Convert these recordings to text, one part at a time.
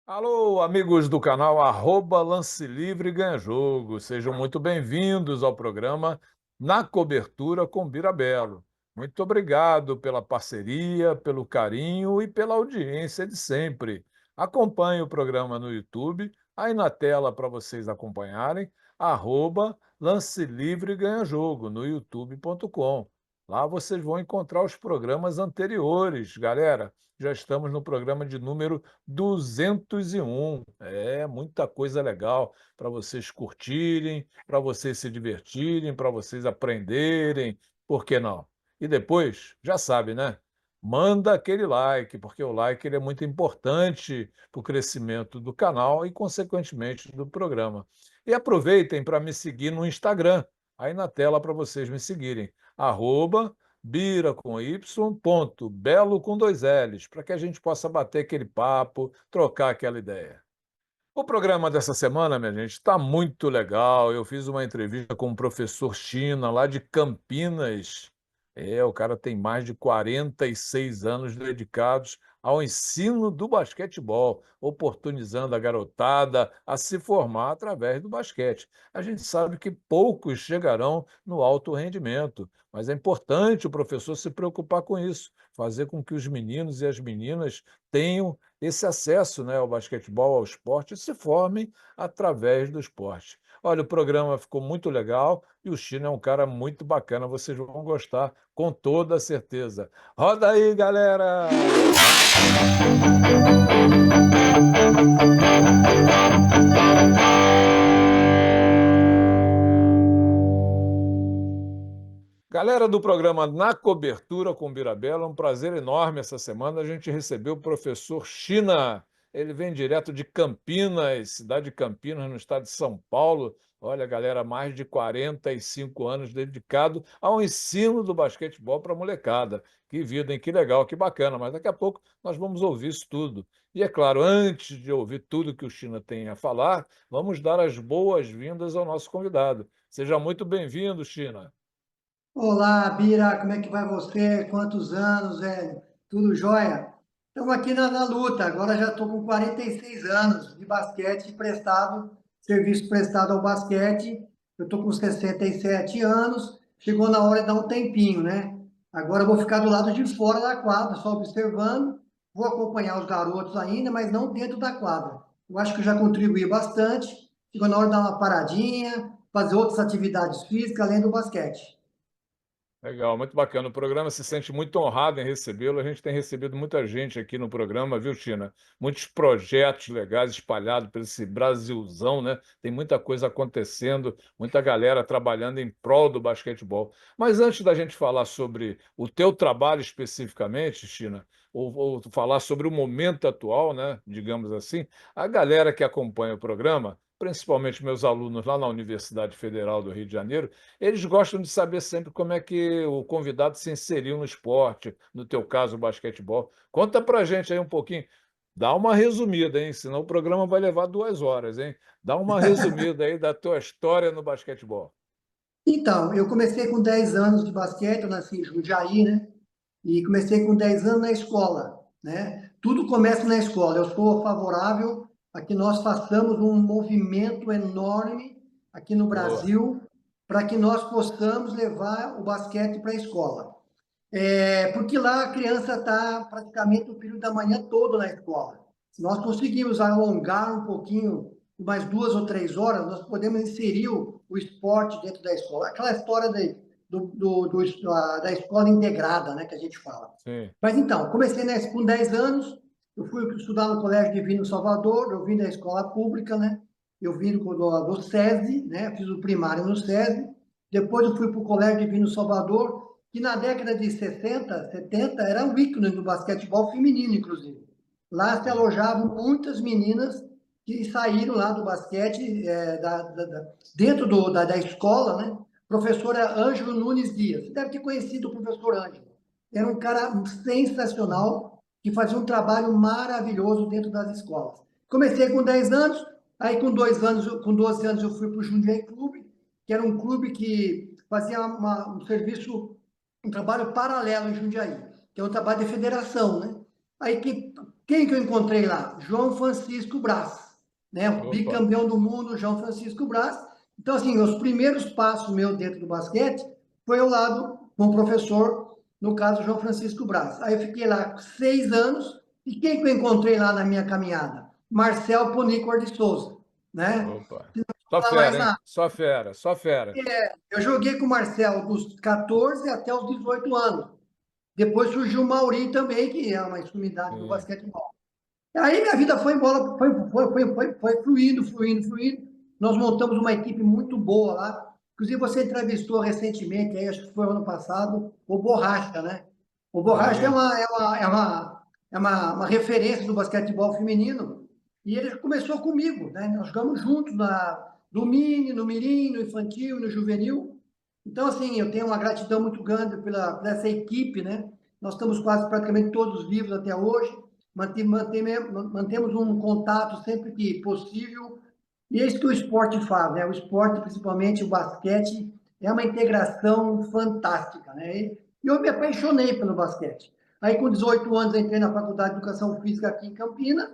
Alô, amigos do canal Lance Livre Ganha Jogo. Sejam muito bem-vindos ao programa Na Cobertura com Birabelo. Muito obrigado pela parceria, pelo carinho e pela audiência de sempre. Acompanhe o programa no YouTube, aí na tela para vocês acompanharem, Lance Livre Ganha Jogo, no youtube.com. Lá vocês vão encontrar os programas anteriores, galera. Já estamos no programa de número 201. É muita coisa legal para vocês curtirem, para vocês se divertirem, para vocês aprenderem. Por que não? E depois, já sabe, né? Manda aquele like, porque o like ele é muito importante para o crescimento do canal e, consequentemente, do programa. E aproveitem para me seguir no Instagram, aí na tela para vocês me seguirem. Bira com Y, ponto, Belo com dois L's, para que a gente possa bater aquele papo, trocar aquela ideia. O programa dessa semana, minha gente, está muito legal. Eu fiz uma entrevista com o professor China, lá de Campinas. O cara tem mais de 46 anos dedicados ao ensino do basquetebol, oportunizando a garotada a se formar através do basquete. A gente sabe que poucos chegarão no alto rendimento, mas é importante o professor se preocupar com isso, fazer com que os meninos e as meninas tenham esse acesso, né, ao basquetebol, ao esporte, e se formem através do esporte. Olha, o programa ficou muito legal e o Chino é um cara muito bacana, vocês vão gostar com toda certeza. Roda aí, galera! Galera do programa Na Cobertura com Birabela, é um prazer enorme essa semana. A gente recebeu o professor China. Ele vem direto de Campinas, cidade de Campinas, no estado de São Paulo. Olha, galera, mais de 45 anos dedicado ao ensino do basquetebol para a molecada. Que vida, hein? Que legal, que bacana. Mas daqui a pouco nós vamos ouvir isso tudo. E é claro, antes de ouvir tudo que o China tem a falar, vamos dar as boas-vindas ao nosso convidado. Seja muito bem-vindo, China. Olá, Bira, como é que vai você? Quantos anos, velho? Tudo jóia? Estamos aqui na luta. Agora já estou com 46 anos de basquete prestado, serviço prestado ao basquete. Eu estou com 67 anos. Chegou na hora de dar um tempinho, né? Agora eu vou ficar do lado de fora da quadra, só observando. Vou acompanhar os garotos ainda, mas não dentro da quadra. Eu acho que eu já contribuí bastante. Chegou na hora de dar uma paradinha, fazer outras atividades físicas além do basquete. Legal, muito bacana. O programa se sente muito honrado em recebê-lo. A gente tem recebido muita gente aqui no programa, viu, Tina? Muitos projetos legais espalhados por esse Brasilzão, né? Tem muita coisa acontecendo, muita galera trabalhando em prol do basquetebol. Mas antes da gente falar sobre o teu trabalho especificamente, Tina, ou falar sobre o momento atual, né? Digamos assim, a galera que acompanha o programa, principalmente meus alunos lá na Universidade Federal do Rio de Janeiro, eles gostam de saber sempre como é que o convidado se inseriu no esporte, no teu caso, o basquetebol. Conta pra gente aí um pouquinho. Dá uma resumida, hein? Senão o programa vai levar 2 horas, hein? Dá uma resumida aí da tua história no basquetebol. Então, eu comecei com 10 anos de basquete, eu nasci em Jundiaí, né? E comecei com 10 anos na escola, né? Tudo começa na escola. Eu sou favorável a que nós façamos um movimento enorme aqui no Boa. Brasil para que nós possamos levar o basquete para a escola. Porque lá a criança está praticamente o período da manhã todo na escola. Se nós conseguirmos alongar um pouquinho, mais 2 ou 3 horas, nós podemos inserir o esporte dentro da escola. Aquela história da escola integrada, né, que a gente fala. Sim. Mas então, comecei com 10 anos, eu fui estudar no Colégio Divino Salvador, eu vim da escola pública, né? Eu vim do SESI, né? Fiz o primário no SESI, depois eu fui para o Colégio Divino Salvador, que na década de 60, 70, era um ícone do basquetebol feminino, inclusive. Lá se Sim. alojavam muitas meninas que saíram lá do basquete, dentro da escola, né? Professora Ângelo Nunes Dias. Você deve ter conhecido o professor Ângelo. Era um cara sensacional, que fazia um trabalho maravilhoso dentro das escolas. Comecei com 10 anos, aí com 2 anos, com 12 anos eu fui para o Jundiaí Clube, que era um clube que fazia um serviço, um trabalho paralelo em Jundiaí, que é um trabalho de federação, né? Aí quem que eu encontrei lá? João Francisco Brás, né? O Opa, bicampeão do mundo, João Francisco Brás. Então, assim, os primeiros passos meus dentro do basquete foi ao lado com o professor, no caso, João Francisco Brás. Aí eu fiquei lá 6 anos, e quem que eu encontrei lá na minha caminhada? Marcel Ponicor de Souza, né? opa. Não Só vou falar mais fera, hein? nada. Só fera, só fera. Eu joguei com o Marcel dos 14 até os 18 anos. Depois surgiu o Mauri também, que é uma extremidade do Sim. basquetebol. Aí minha vida foi embora, foi fluindo, fluindo, fluindo. Nós montamos uma equipe muito boa lá. Inclusive, você entrevistou recentemente, aí, acho que foi ano passado, o Borracha, né? O Borracha Sim. uma referência do basquetebol feminino. E ele começou comigo, né? Nós jogamos juntos no mini, no mirim, no infantil, no juvenil. Então, assim, eu tenho uma gratidão muito grande por essa equipe, né? Nós estamos quase praticamente todos vivos até hoje, mantemos um contato sempre que possível, e é isso que o esporte faz, né? O esporte, principalmente o basquete, é uma integração fantástica, né? E eu me apaixonei pelo basquete. Aí, com 18 anos, entrei na Faculdade de Educação Física aqui em Campinas,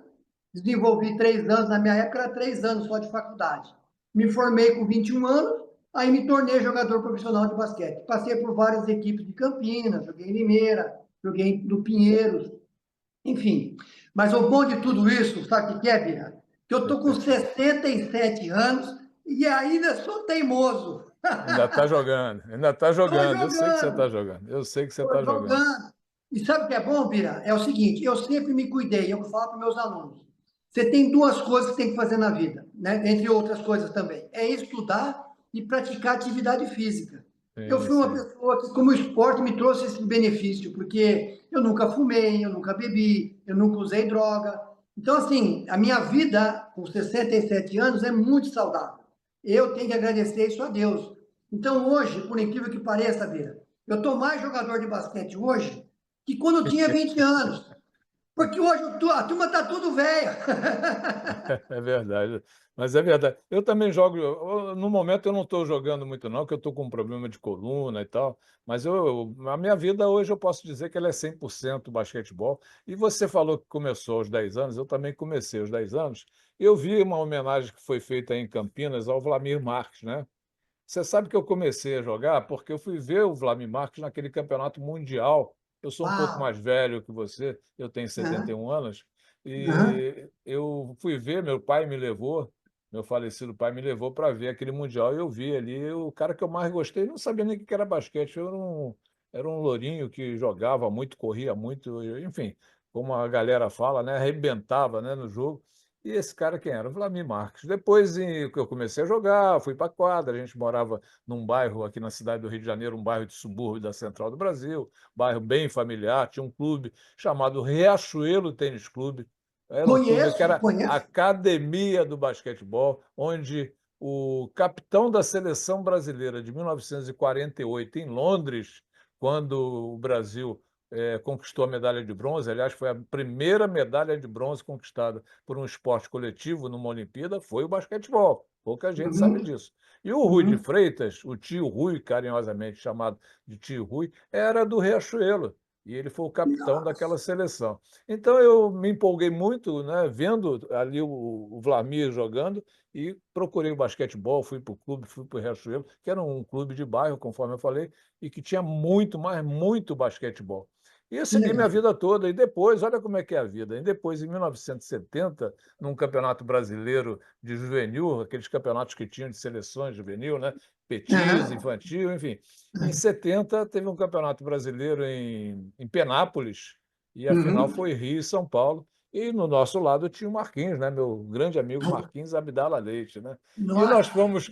desenvolvi 3 anos, na minha época era 3 anos só de faculdade. Me formei com 21 anos, aí me tornei jogador profissional de basquete. Passei por várias equipes de Campinas, joguei em Limeira, joguei no Pinheiros, enfim. Mas o bom de tudo isso, sabe o que é, Bira? Que eu estou com 67 anos e ainda sou teimoso. Ainda está jogando, ainda está Estou jogando. Eu sei que você está jogando, jogando. Eu sei que você estou está jogando. jogando. E sabe o que é bom, Bira? É o seguinte, eu sempre me cuidei, eu falo para meus alunos. Você tem duas coisas que tem que fazer na vida, né? Entre outras coisas também. É estudar e praticar atividade física. Eu Sim, fui uma sim. pessoa que, como o esporte, me trouxe esse benefício, porque eu nunca fumei, eu nunca bebi, eu nunca usei droga. Então, assim, a minha vida, com 67 anos, é muito saudável. Eu tenho que agradecer isso a Deus. Então, hoje, por incrível que pareça, Bira, eu estou mais jogador de basquete hoje que quando eu tinha 20 anos. Porque hoje a turma está tudo velha. É verdade, mas é verdade. Eu também jogo. No momento eu não estou jogando muito, não, porque eu estou com um problema de coluna e tal. Mas a minha vida hoje eu posso dizer que ela é 100% basquetebol. E você falou que começou aos 10 anos, eu também comecei aos 10 anos. Eu vi uma homenagem que foi feita aí em Campinas ao Vlamir Marques, né? Você sabe que eu comecei a jogar porque eu fui ver o Vlamir Marques naquele campeonato mundial. Eu sou um pouco Uau! mais velho que você, eu tenho setenta e Uhum. um anos, Uhum. e eu fui ver, meu pai me levou, meu falecido pai me levou para ver aquele mundial, e eu vi ali o cara que eu mais gostei, não sabia nem o que era basquete, era um lourinho que jogava muito, corria muito, enfim, como a galera fala, né, arrebentava, né, no jogo. E esse cara quem era? O Vlamir Marques. Depois que eu comecei a jogar, fui para a quadra, a gente morava num bairro aqui na cidade do Rio de Janeiro, um bairro de subúrbio da Central do Brasil, bairro bem familiar, tinha um clube chamado Riachuelo Tênis Clube. Era um clube que Conheço, era a conheço. academia do basquetebol, onde o capitão da seleção brasileira de 1948 em Londres, quando o Brasil conquistou a medalha de bronze, aliás, foi a primeira medalha de bronze conquistada por um esporte coletivo numa Olimpíada, foi o basquetebol. Pouca gente sabe Uhum. disso. E o Rui de Uhum. Freitas, o tio Rui, carinhosamente chamado de tio Rui, era do Riachuelo. E ele foi o capitão daquela seleção. Então eu me empolguei muito, né, vendo ali o Vlamir jogando e procurei o basquetebol, fui para o clube, fui para o Riachuelo, que era um clube de bairro, conforme eu falei, e que tinha muito, mas muito basquetebol. E eu Que segui minha legal. vida toda. E depois, olha como é que é a vida. E depois, em 1970, num campeonato brasileiro de juvenil, aqueles campeonatos que tinham de seleções juvenil, né? Petis, Uhum. infantil, enfim. Em 70, teve um campeonato brasileiro em Penápolis, e a final Uhum. foi Rio e São Paulo. E no nosso lado tinha o Marquinhos, né? Meu grande amigo Marquinhos Abdala Leite, né? E nós Nossa, fomos,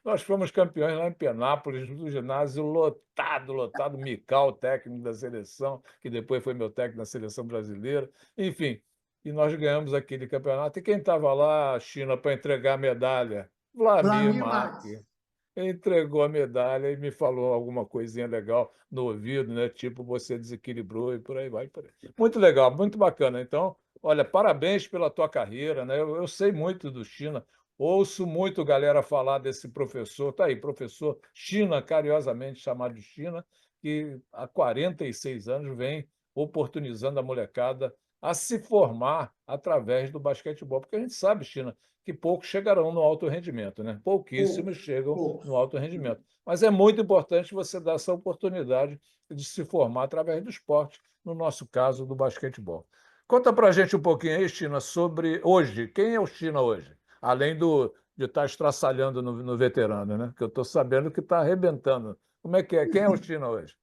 nós fomos campeões lá em Penápolis, no ginásio lotado, lotado. Mical, técnico da seleção, que depois foi meu técnico da seleção brasileira. Enfim, e nós ganhamos aquele campeonato. E quem estava lá, China, para entregar a medalha? Vlamir Vlamir Marques. Marques. Entregou a medalha e me falou alguma coisinha legal no ouvido, né? Tipo, você desequilibrou e por aí vai. Por aí. Muito legal, muito bacana. Então, olha, parabéns pela tua carreira, né? Eu sei muito do China, ouço muito galera falar desse professor, tá aí, professor China, carinhosamente chamado de China, que há 46 anos vem oportunizando a molecada a se formar através do basquetebol, porque a gente sabe, China, que poucos chegarão no alto rendimento, né? Pouco, Pouquíssimos chegam poucos. no alto rendimento. Mas é muito importante você dar essa oportunidade de se formar através do esporte, no nosso caso, do basquetebol. Conta para a gente um pouquinho aí, China, sobre hoje. Quem é o China hoje? Além de estar estraçalhando no veterano, né? Que eu estou sabendo que está arrebentando. Como é que é? Quem é o China hoje?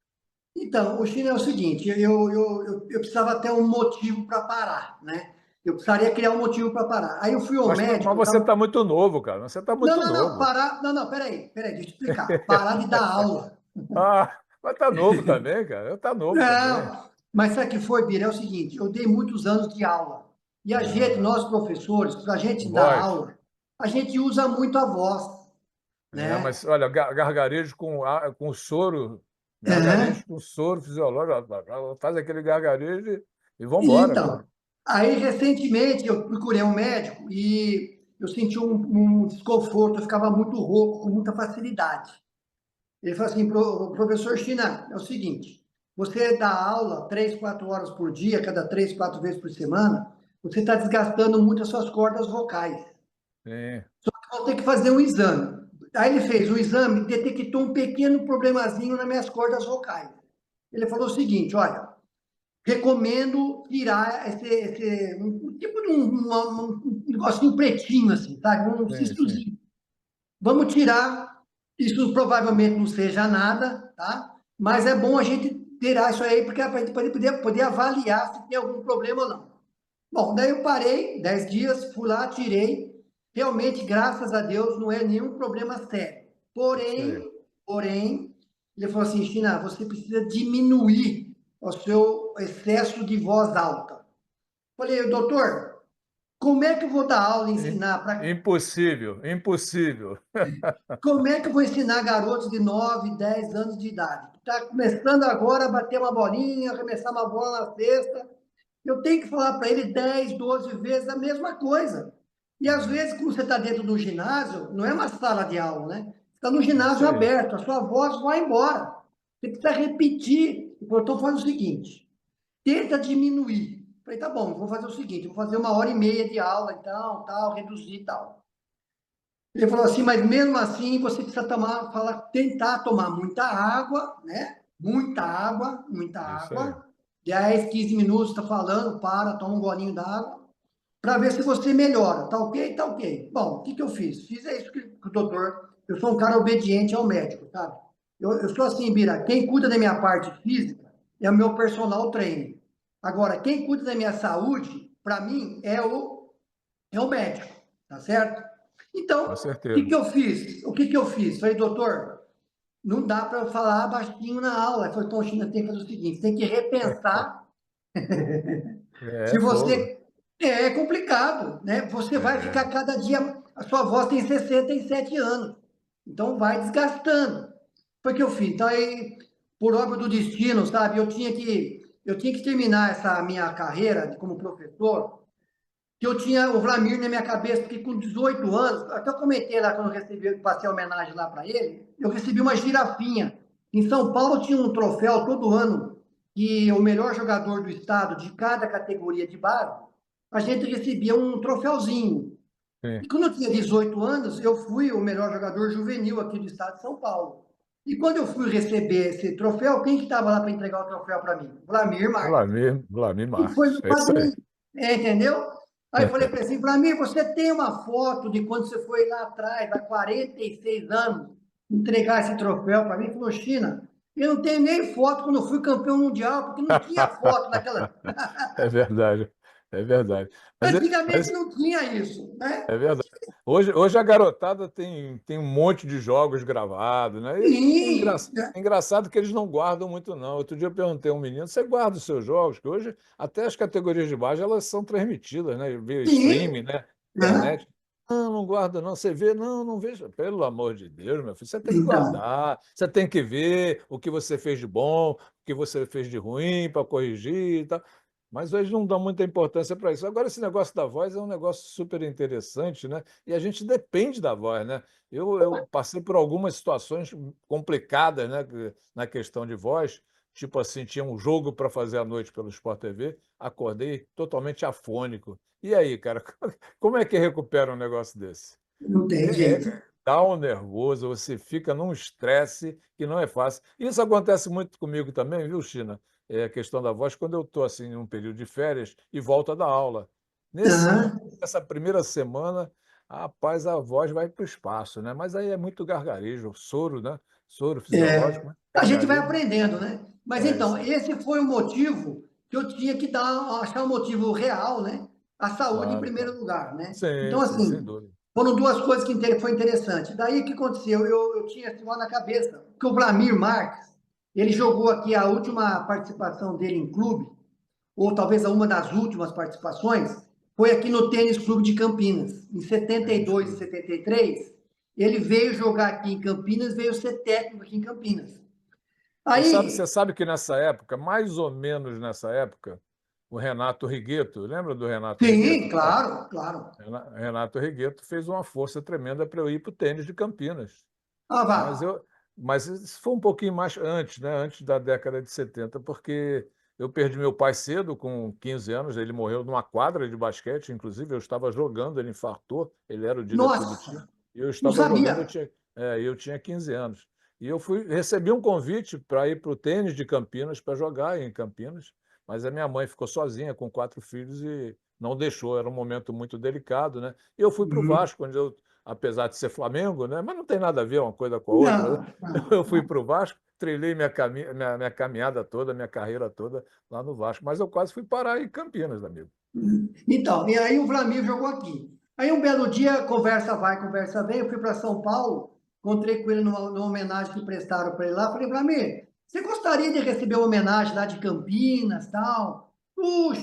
Então, o China é o seguinte, eu precisava ter um motivo para parar, né? Eu precisaria criar um motivo para parar. Aí eu fui ao Mas médico, você está muito novo, cara. Você está não, muito não, não, novo. parar, não, não, peraí, deixa eu explicar. Parar de dar aula. Ah, mas está novo também, cara. Está novo também. Não, mas sabe o que foi, Bira? É o seguinte, eu dei muitos anos de aula. E a gente, Ah, nós professores, para a gente dar voz. aula, a gente usa muito a voz, É, né? mas olha, gargarejo com soro, Aham. gargarejo com soro fisiológico, faz aquele gargarejo e vamos E embora, pô. então, aí recentemente eu procurei um médico e eu senti um desconforto, eu ficava muito rouco com muita facilidade. Ele falou assim, professor China, é o seguinte, você dá aula 3, 4 horas por dia, cada 3, 4 vezes por semana, você está desgastando muito as suas cordas vocais. Sim, Vou ter que fazer um exame. Aí ele fez o exame, detectou um pequeno problemazinho nas minhas cordas vocais. Ele falou o seguinte, olha, recomendo tirar um tipo de um negocinho pretinho, assim, sabe? Um sim, sim. cistozinho. Vamos tirar. Isso provavelmente não seja nada, tá? Mas é bom a gente tirar isso aí, porque para a gente poder avaliar se tem algum problema ou não. Bom, daí eu parei, 10 dias, fui lá, tirei. Realmente, graças a Deus, não é nenhum problema sério. Isso aí. Porém, ele falou assim, China, você precisa diminuir o seu excesso de voz alta. Falei, doutor, como é que eu vou dar aula, ensinar para Impossível, impossível. como é que eu vou ensinar garotos de 9, 10 anos de idade? Que está começando agora a bater uma bolinha, arremessar uma bola na cesta. Eu tenho que falar para ele 10, 12 vezes a mesma coisa. E às vezes, quando você está dentro do ginásio, não é uma sala de aula, né? Você está no É isso ginásio aí. aberto, a sua voz vai embora. Você precisa repetir. Então, faz o seguinte: tenta diminuir. Falei, tá bom, vou fazer o seguinte: vou fazer 1 hora e meia de aula, então, tal, reduzir e tal. Ele falou assim, mas mesmo assim você precisa tentar tomar muita água, né? Muita água, muita Isso aí. água. 10, 15 minutos está falando, para, toma um golinho d'água, para ver se você melhora. Tá ok? Tá ok. Bom, o que eu fiz? Fiz isso que o doutor. Eu sou um cara obediente ao médico, sabe? Eu sou assim, Bira. Quem cuida da minha parte física é o meu personal trainer. Agora, quem cuida da minha saúde, para mim, é o médico, tá certo? Com Então, o que certeza. que eu fiz? O que que eu fiz? Falei, doutor, não dá para eu falar baixinho na aula. Ele falou, então, China, tem que fazer o seguinte, tem que repensar É se fogo. você... É complicado, né? Você vai ficar É. cada dia... A sua voz tem 67 anos, então vai desgastando. Foi o que eu fiz. Então, aí, por obra do destino, sabe? Eu tinha que terminar essa minha carreira como professor, que eu tinha o Vlamir na minha cabeça, porque com 18 anos, até eu comentei lá quando eu recebi, passei a homenagem lá para ele, eu recebi uma girafinha. Em São Paulo tinha um troféu todo ano, que o melhor jogador do estado, de cada categoria de base, a gente recebia um troféuzinho. Sim. E quando eu tinha 18 anos, eu fui o melhor jogador juvenil aqui do estado de São Paulo. E quando eu fui receber esse troféu, quem que estava lá para entregar o troféu para mim? Vlamir Marques. Vlamir E foi Marques. meu É isso aí. padrinho, entendeu? Aí eu falei para ele assim, Vlamir, você tem uma foto de quando você foi lá atrás, há 46 anos, entregar esse troféu para mim? Ele falou, China, eu não tenho nem foto quando eu fui campeão mundial, porque não tinha foto naquela... É verdade. É verdade. Antigamente Mas não tinha isso, né? é verdade. Hoje a garotada tem um monte de jogos gravados, né? E Sim, né? é engraçado que eles não guardam muito, não. Outro dia eu perguntei a um menino, você guarda os seus jogos? Que hoje até as categorias de base elas são transmitidas, né? Via Sim, streaming, né? né? Internet. Não, não guarda, não. Você vê? Não, não vejo. Pelo amor de Deus, meu filho, você tem que Então, guardar. Você tem que ver o que você fez de bom, o que você fez de ruim para corrigir e tal. Mas hoje não dá muita importância para isso. Agora, esse negócio da voz é um negócio super interessante, né? E a gente depende da voz, né? Eu passei por algumas situações complicadas, né? Na questão de voz, tipo assim, tinha um jogo para fazer à noite pelo Sport TV, acordei totalmente afônico. E aí, cara, como é que recupera um negócio desse? Não tem É, jeito. dá um nervoso, você fica num estresse que não é fácil. Isso acontece muito comigo também, viu, China? É a questão da voz, quando eu estou assim, em um período de férias e volto a dar aula. Aham. Nessa primeira semana, rapaz, a voz vai para o espaço, né? Mas aí é muito gargarejo, soro, né? Soro fisiológico, É, né? a gente vai Gargarejo. aprendendo, né? Mas É então, isso aí. esse foi o motivo que eu tinha que achar um motivo real, né? A saúde em Claro, primeiro claro. lugar, né? Sim, Então, sim, sem assim, dúvida. foram duas coisas que foi interessante. Daí o que aconteceu? Eu tinha assim, lá na cabeça que o Vlamir Marques, ele jogou aqui a última participação dele em clube, ou talvez uma das últimas participações, foi aqui no Tênis Clube de Campinas. Em Tênis 72 e Clube. 73, ele veio jogar aqui em Campinas, veio ser técnico aqui em Campinas. Você Aí, sabe que nessa época, mais ou menos nessa época, o Renato Rigueto, lembra do Renato sim, Rigueto? claro, claro. Renato Rigueto fez uma força tremenda para eu ir para o tênis de Campinas. Ah, vá. Mas isso foi um pouquinho mais antes, né? Antes da década de 70, porque eu perdi meu pai cedo, com 15 anos. Ele morreu numa quadra de basquete, inclusive eu estava jogando, ele infartou, ele era o diretor do time, Nossa, e eu não estava jogando, sabia. eu tinha 15 anos. E eu recebi um convite para ir para o tênis de Campinas, para jogar em Campinas, mas a minha mãe ficou sozinha com 4 filhos e não deixou, era um momento muito delicado, né? E eu fui para o Uhum. Vasco, onde eu, apesar de ser Flamengo, né? Mas não tem nada a ver uma coisa com a outra, né? Não, Eu fui não. para o Vasco, trilhei minha caminhada toda, minha carreira toda lá no Vasco, mas eu quase fui parar em Campinas, amigo. Então, e aí o Vlamir jogou aqui. Aí um belo dia, conversa vai, conversa vem, eu fui para São Paulo, encontrei com ele numa homenagem que prestaram para ele lá, falei, Vlamir, você gostaria de receber uma homenagem lá de Campinas, tal?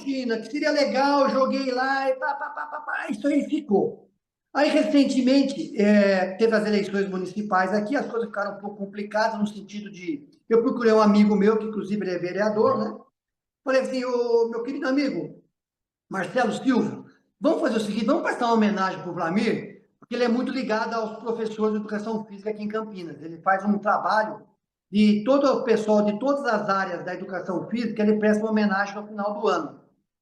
China, que seria legal, joguei lá e pá, pá, pá, pá, pá, isso aí ficou. Aí, recentemente, teve as eleições municipais aqui, as coisas ficaram um pouco complicadas no sentido de... Eu procurei um amigo meu, que inclusive ele é vereador, Uhum. né? Falei assim, ô, meu querido amigo, Marcelo Silva, vamos fazer o seguinte, vamos prestar uma homenagem para o Vlamir, porque ele é muito ligado aos professores de educação física aqui em Campinas. Ele faz um trabalho de todo o pessoal de todas as áreas da educação física, ele presta uma homenagem no final do ano.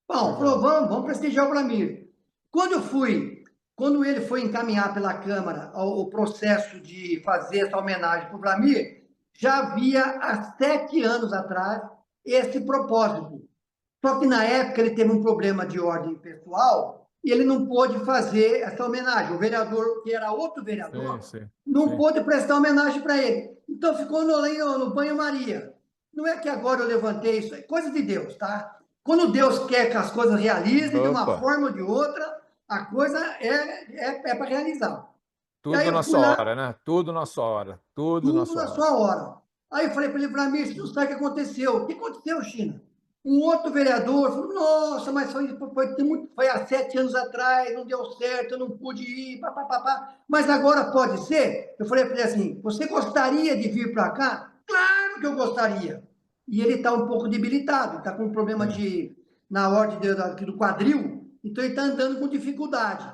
Bom, falou, Legal. vamos prestigiar o Vlamir. Quando ele foi encaminhar pela Câmara o processo de fazer essa homenagem para o Vlamir, já havia há 7 anos atrás esse propósito. Só que na época ele teve um problema de ordem pessoal e ele não pôde fazer essa homenagem. O vereador, que era outro Sim, vereador, sim, não sim. pôde prestar homenagem para ele. Então ficou no banho-maria. Não é que agora eu levantei isso, é coisa de Deus, tá? Quando Deus quer que as coisas realizem de uma Opa, forma ou de outra, a coisa é para realizar. E aí tudo eu na fui sua hora, lá, né? Tudo na sua hora, tudo na tudo sua na hora. sua hora. Aí eu falei para ele, para mim, você não sabe o que aconteceu. O que aconteceu, China? Um outro vereador falou, nossa, mas foi há 7 anos atrás, não deu certo, eu não pude ir, papapá. Mas agora pode ser? Eu falei para ele assim, você gostaria de vir para cá? Claro que eu gostaria. E ele está um pouco debilitado, está com um problema Sim. na ordem do quadril, então ele está andando com dificuldade.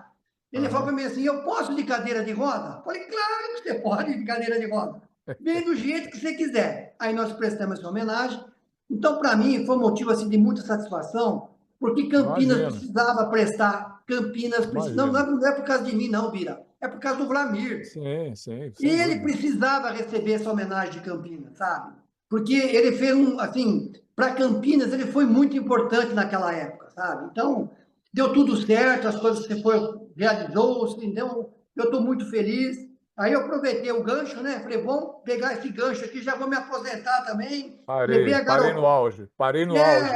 Ele falou Aham. para mim assim, eu posso de cadeira de roda? Eu falei, claro que você pode de cadeira de roda. Vem do jeito que você quiser. Aí nós prestamos essa homenagem. Então, para mim, foi um motivo assim, de muita satisfação, porque Campinas Imagino, precisava prestar, não, imagino. não é por causa de mim, não, Bira. É por causa do Vlamir. Sim, sim, sem Ele dúvida. precisava receber essa homenagem de Campinas, sabe? Porque ele fez assim, para Campinas, ele foi muito importante naquela época, sabe? Então, deu tudo certo, as coisas se foi, realizou-se, então, eu estou muito feliz. Aí eu aproveitei o gancho, né? Falei, vamos pegar esse gancho aqui, já vou me aposentar também. Levei Parei, a parei no garota. auge, parei no auge.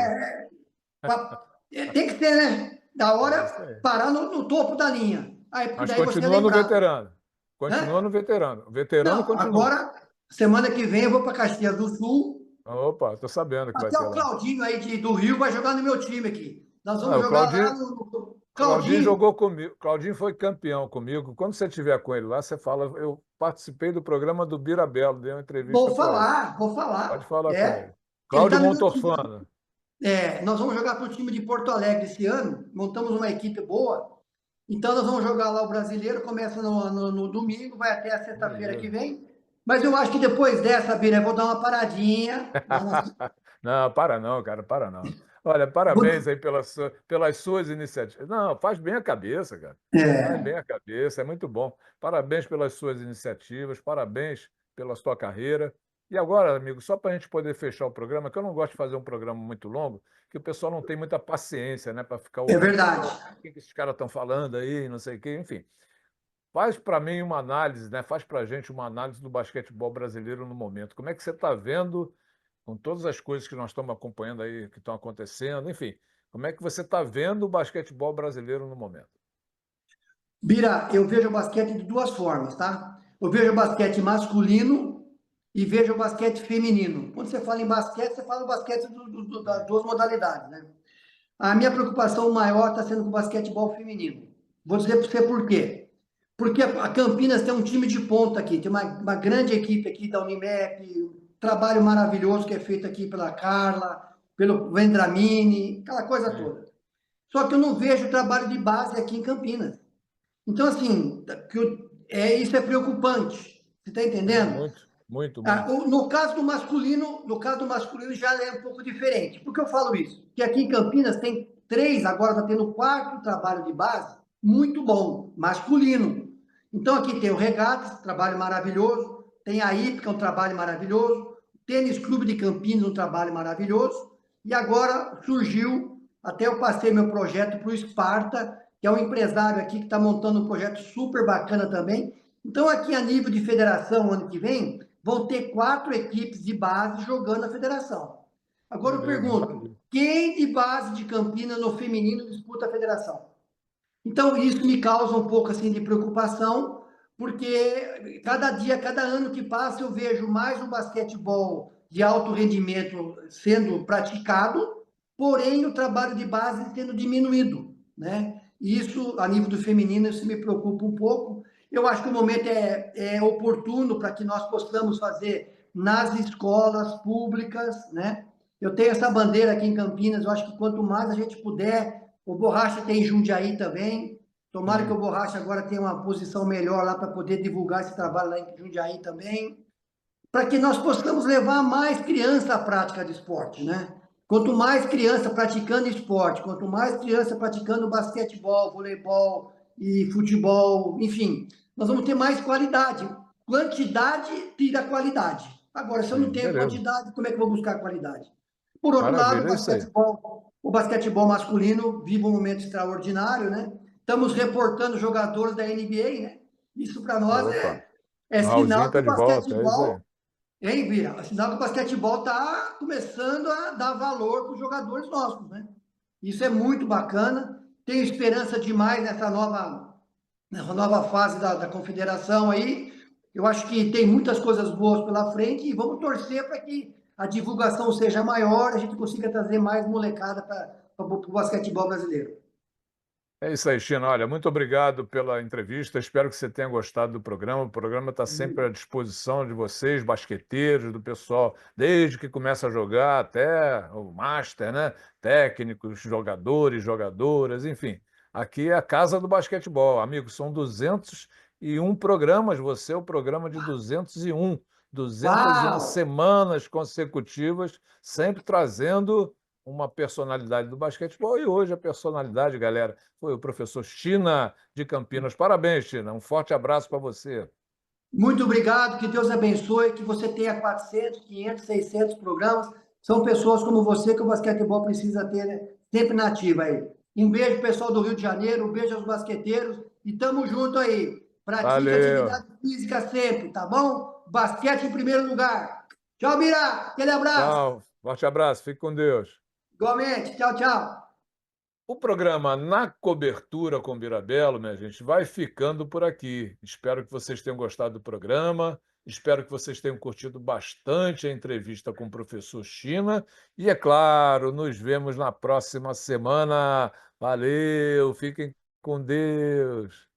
É, tem que ser, né? Da É hora isso aí. parar no topo da linha. Aí, porque Mas daí você é continua no lembrado. veterano. Continua Hã? no veterano. O veterano Não, continua. agora, semana que vem, eu vou para Caxias do Sul. Opa, tô sabendo que vai Até ter o lá. Claudinho aí do Rio vai jogar no meu time aqui. Nós Ah, vamos o jogar lá Claudinho, no Claudinho Claudinho. jogou comigo. Claudinho foi campeão comigo. Quando você estiver com ele lá, você fala, eu participei do programa do Birabelo, dei uma entrevista Vou para ele. falar, vou Pode falar. falar com ele. Ele Cláudio está no meu time. Montorfano. Nós vamos jogar para o time de Porto Alegre esse ano. Montamos uma equipe boa. Então, nós vamos jogar lá o brasileiro. Começa no domingo, vai até a sexta-feira que Beleza. vem. Mas eu acho que depois dessa, Bira, eu vou dar uma paradinha. Não, para não, cara, para não. Olha, parabéns aí pelas suas iniciativas. Não, faz bem a cabeça, cara. Faz bem É, a cabeça, é muito bom. Parabéns pelas suas iniciativas, parabéns pela sua carreira. E agora, amigo, só para a gente poder fechar o programa, que eu não gosto de fazer um programa muito longo, que o pessoal não tem muita paciência, né, para ficar é ouvindo. verdade. O que que esses caras estão falando aí, não sei o quê, enfim. Faz para mim uma análise, né? Faz para a gente uma análise do basquetebol brasileiro no momento. Como é que você está vendo, com todas as coisas que nós estamos acompanhando aí, que estão acontecendo, enfim, como é que você está vendo o basquetebol brasileiro no momento? Bira, eu vejo o basquete de duas formas, tá? Eu vejo o basquete masculino e vejo o basquete feminino. Quando você fala em basquete, você fala o basquete das duas modalidades, né? A minha preocupação maior está sendo com o basquetebol feminino. Vou dizer para você por quê. Porque a Campinas tem um time de ponta aqui, tem uma grande equipe aqui da Unimap, um trabalho maravilhoso que é feito aqui pela Carla, pelo Vendramini, aquela coisa Sim, toda. Só que eu não vejo trabalho de base aqui em Campinas. Então, assim, isso é preocupante. Você está sim, entendendo? muito, muito, muito. No caso do masculino já é um pouco diferente. Por que eu falo isso? Porque aqui em Campinas tem três, agora está tendo quarto trabalho de base muito bom, masculino. Então aqui tem o Regatas, trabalho maravilhoso, tem a IPCA, um trabalho maravilhoso, o Tênis Clube de Campinas, um trabalho maravilhoso, e agora surgiu, até eu passei meu projeto para o Esparta, que é um empresário aqui que está montando um projeto super bacana também. Então, aqui a nível de federação, ano que vem, vão ter 4 equipes de base jogando a federação. Agora eu Beleza, pergunto, maravilha. quem de base de Campinas no feminino disputa a federação? Então, isso me causa um pouco assim de preocupação, porque cada dia, cada ano que passa, eu vejo mais um basquetebol de alto rendimento sendo praticado, porém o trabalho de base sendo diminuído, né? E isso, a nível do feminino, isso me preocupa um pouco. Eu acho que o momento é oportuno para que nós possamos fazer nas escolas públicas, né? Eu tenho essa bandeira aqui em Campinas, eu acho que quanto mais a gente puder, o Borracha tem em Jundiaí também. Tomara que Sim, o Borracha agora tenha uma posição melhor lá para poder divulgar esse trabalho lá em Jundiaí também. Para que nós possamos levar mais criança à prática de esporte, né? Quanto mais criança praticando esporte, quanto mais criança praticando basquetebol, voleibol e futebol, enfim, nós vamos ter mais qualidade. Quantidade tira qualidade. Agora, se eu não sim, tenho beleza. quantidade, como é que eu vou buscar qualidade? Por outro lado, Maravilha, é isso aí. o basquetebol masculino vive um momento extraordinário, né? Estamos reportando jogadores da NBA, né? Isso para nós Opa, é o Raulzinho sinal que está o de volta, é isso aí. basquetebol, hein, Vira? É sinal que o basquetebol está começando a dar valor para os jogadores nossos, né? Isso é muito bacana. Tenho esperança demais nessa nova fase da confederação aí. Eu acho que tem muitas coisas boas pela frente e vamos torcer para que a divulgação seja maior, a gente consiga trazer mais molecada para o basquetebol brasileiro. É isso aí, China. Olha, muito obrigado pela entrevista. Espero que você tenha gostado do programa. O programa está sempre à disposição de vocês, basqueteiros, do pessoal, desde que começa a jogar até o Master, né? Técnicos, jogadores, jogadoras, enfim. Aqui é a casa do basquetebol. Amigos, são 201 programas. Você é o programa de 201. 201 Uau! semanas consecutivas, sempre trazendo uma personalidade do basquetebol. E hoje a personalidade, galera, foi o professor China de Campinas. Parabéns, China. Um forte abraço para você. Muito obrigado, que Deus abençoe, que você tenha 400, 500, 600 programas. São pessoas como você que o basquetebol precisa ter, né? Sempre na ativa aí. Um beijo, pessoal do Rio de Janeiro, um beijo aos basqueteiros e tamo junto aí. Pratique Valeu. atividade física sempre, tá bom? Basquete em primeiro lugar. Tchau, Mira. Aquele abraço. Tchau. Forte abraço. Fique com Deus. Igualmente. Tchau, tchau. O programa Na Cobertura com Birabelo, minha gente, vai ficando por aqui. Espero que vocês tenham gostado do programa. Espero que vocês tenham curtido bastante a entrevista com o professor China. E, é claro, nos vemos na próxima semana. Valeu, fiquem com Deus.